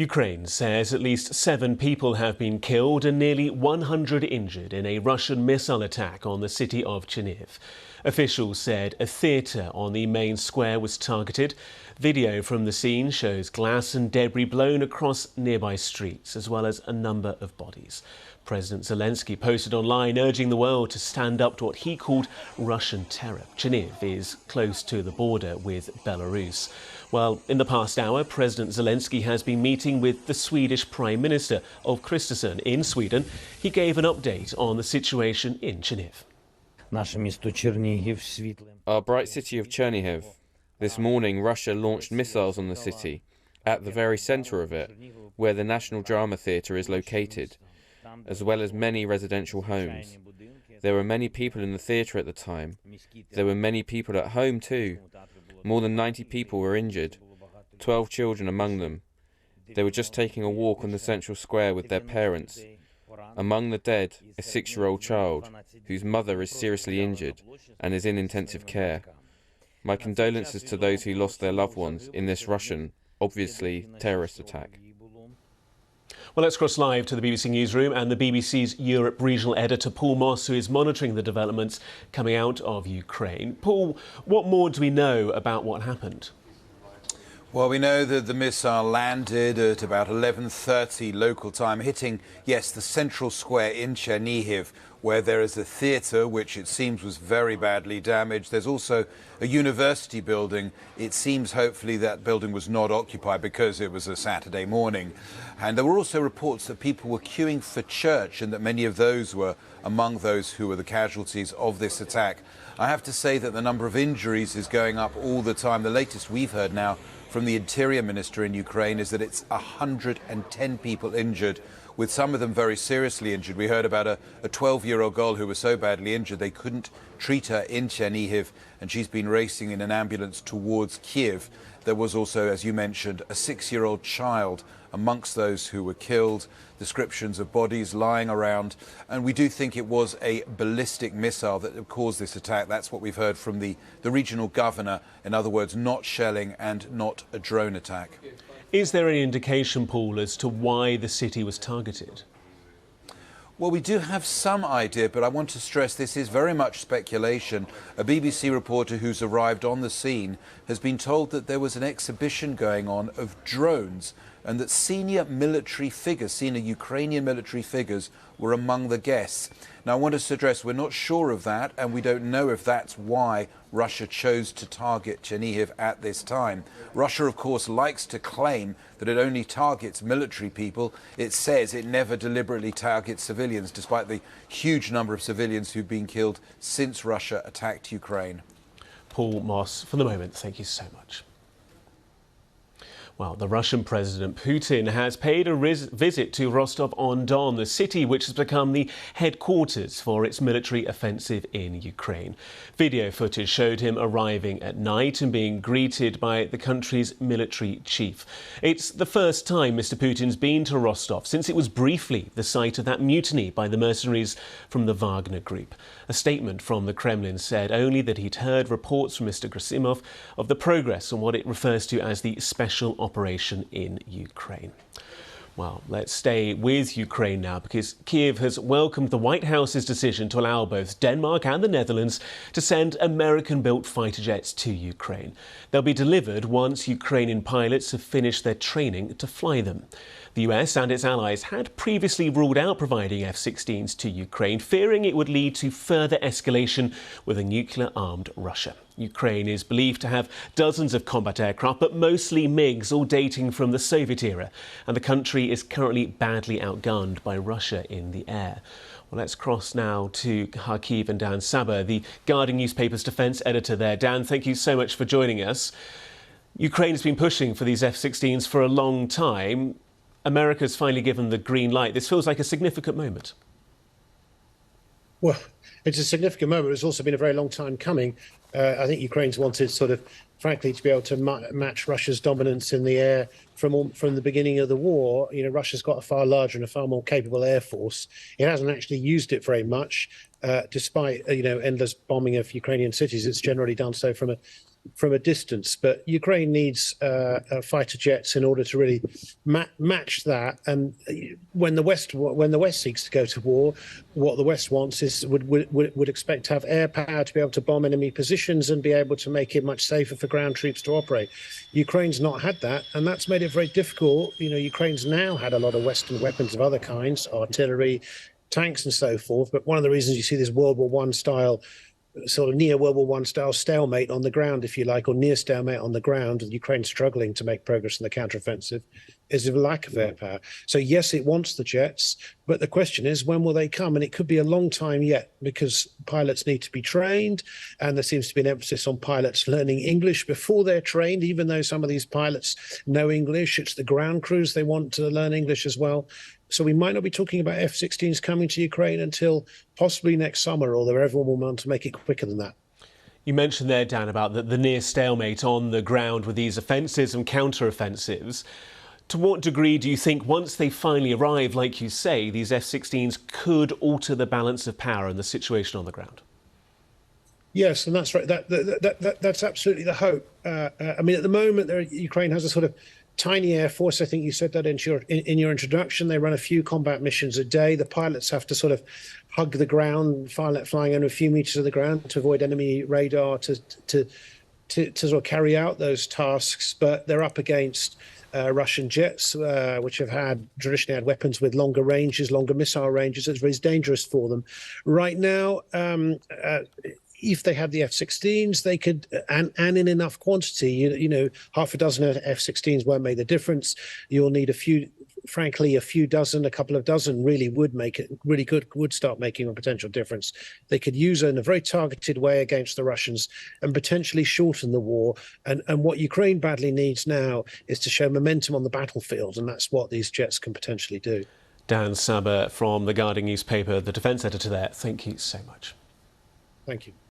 Ukraine says at least 7 people have been killed and nearly 100 injured in a Russian missile attack on the city of Chernihiv. Officials said a theatre on the main square was targeted. Video from the scene shows glass and debris blown across nearby streets, as well as a number of bodies. President Zelensky posted online urging the world to stand up to what he called Russian terror. Chernihiv is close to the border with Belarus. Well, in the past hour, President Zelensky has been meeting with the Swedish Prime Minister Ulf Kristersson in Sweden. He gave an update on the situation in Chernihiv. Our bright city of Chernihiv. This morning, Russia launched missiles on the city, at the very centre of it, where the National Drama Theatre is located, as well as many residential homes. There were many people in the theatre at the time. There were many people at home too. More than 90 people were injured, 12 children among them. They were just taking a walk on the central square with their parents. Among the dead, a 6-year-old child, whose mother is seriously injured and is in intensive care. My condolences to those who lost their loved ones in this Russian, obviously terrorist attack. Well, let's cross live to the BBC Newsroom and the BBC's Europe regional editor Paul Moss, who is monitoring the developments coming out of Ukraine. Paul, what more do we know about what happened? Well, we know that the missile landed at about 11:30 local time, hitting, yes, the central square in Chernihiv, where there is a theatre, which it seems was very badly damaged. There's also a university building. It seems, hopefully, that building was not occupied because it was a Saturday morning. And there were also reports that people were queuing for church and that many of those were among those who were the casualties of this attack. I have to say that the number of injuries is going up all the time. The latest we've heard now from the Interior Minister in Ukraine is that it's 110 people injured, with some of them very seriously injured. We heard about a 12-year-old girl who was so badly injured they couldn't treat her in Chernihiv, and she's been racing in an ambulance towards Kiev. There was also, as you mentioned, a 6-year-old child amongst those who were killed, descriptions of bodies lying around, and we do think it was a ballistic missile that caused this attack. That's what we've heard from the regional governor. In other words, not shelling and not a drone attack. Is there any indication, Paul, as to why the city was targeted? Well, we do have some idea, but I want to stress this is very much speculation. A BBC reporter who's arrived on the scene has been told that there was an exhibition going on of drones and that senior Ukrainian military figures were among the guests. Now, I want us to stress we're not sure of that, and we don't know if that's why Russia chose to target Chernihiv at this time. Russia, of course, likes to claim that it only targets military people. It says it never deliberately targets civilians, despite the huge number of civilians who've been killed since Russia attacked Ukraine. Paul Moss, for the moment, thank you so much. Well, the Russian President Putin has paid a visit to Rostov-on-Don, the city which has become the headquarters for its military offensive in Ukraine. Video footage showed him arriving at night and being greeted by the country's military chief. It's the first time Mr. Putin's been to Rostov since it was briefly the site of that mutiny by the mercenaries from the Wagner Group. A statement from the Kremlin said only that he'd heard reports from Mr. Gerasimov of the progress on what it refers to as the special operation in Ukraine. Well, let's stay with Ukraine now, because Kiev has welcomed the White House's decision to allow both Denmark and the Netherlands to send American-built fighter jets to Ukraine. They'll be delivered once Ukrainian pilots have finished their training to fly them. The US and its allies had previously ruled out providing F-16s to Ukraine, fearing it would lead to further escalation with a nuclear-armed Russia. Ukraine is believed to have dozens of combat aircraft, but mostly MiGs, all dating from the Soviet era, and the country is currently badly outgunned by Russia in the air. Well, let's cross now to Kharkiv and Dan Saber, the Guardian newspaper's defence editor there. Dan, thank you so much for joining us. Ukraine has been pushing for these F-16s for a long time. America's finally given the green light. This feels like a significant moment. Well, it's a significant moment. It's also been a very long time coming. I think Ukraine's wanted frankly, to be able to match Russia's dominance in the air from the beginning of the war. You know, Russia's got a far larger and a far more capable air force. It hasn't actually used it very much, despite, endless bombing of Ukrainian cities. It's generally done so from from a distance. But Ukraine needs fighter jets in order to really match that. And when the West seeks to go to war, what the West wants is would expect to have air power to be able to bomb enemy positions and be able to make it much safer for ground troops to operate. Ukraine's not had that, and that's made it very difficult. Ukraine's now had a lot of Western weapons of other kinds, artillery, tanks and so forth. But one of the reasons you see this World War One style, sort of near World War One style stalemate on the ground, if you like, or near stalemate on the ground, and Ukraine struggling to make progress in the counteroffensive, is a lack of air power. So yes, it wants the jets, but the question is, when will they come? And it could be a long time yet, because pilots need to be trained, and there seems to be an emphasis on pilots learning English before they're trained, even though some of these pilots know English. It's the ground crews they want to learn English as well. So we might not be talking about F-16s coming to Ukraine until possibly next summer, although everyone will want to make it quicker than that. You mentioned there, Dan, about the near stalemate on the ground with these offensives and counter-offensives. To what degree do you think once they finally arrive, like you say, these F-16s could alter the balance of power and the situation on the ground? Yes, and that's right. That's absolutely the hope. I mean, at the moment, Ukraine has a sort of tiny air force. I think you said that in your introduction. They run a few combat missions a day. The pilots have to sort of hug the ground, flying under a few meters of the ground to avoid enemy radar to sort of carry out those tasks. But they're up against Russian jets, which have traditionally had weapons with longer ranges, longer missile ranges. It's very dangerous for them. Right now, if they had the F-16s, they could, and in enough quantity, half a dozen F-16s won't make the difference. You'll need a few dozen, a couple of dozen really would start making a potential difference. They could use it in a very targeted way against the Russians and potentially shorten the war. And what Ukraine badly needs now is to show momentum on the battlefield, and that's what these jets can potentially do. Dan Saber from The Guardian newspaper, the defence editor there. Thank you so much. Thank you.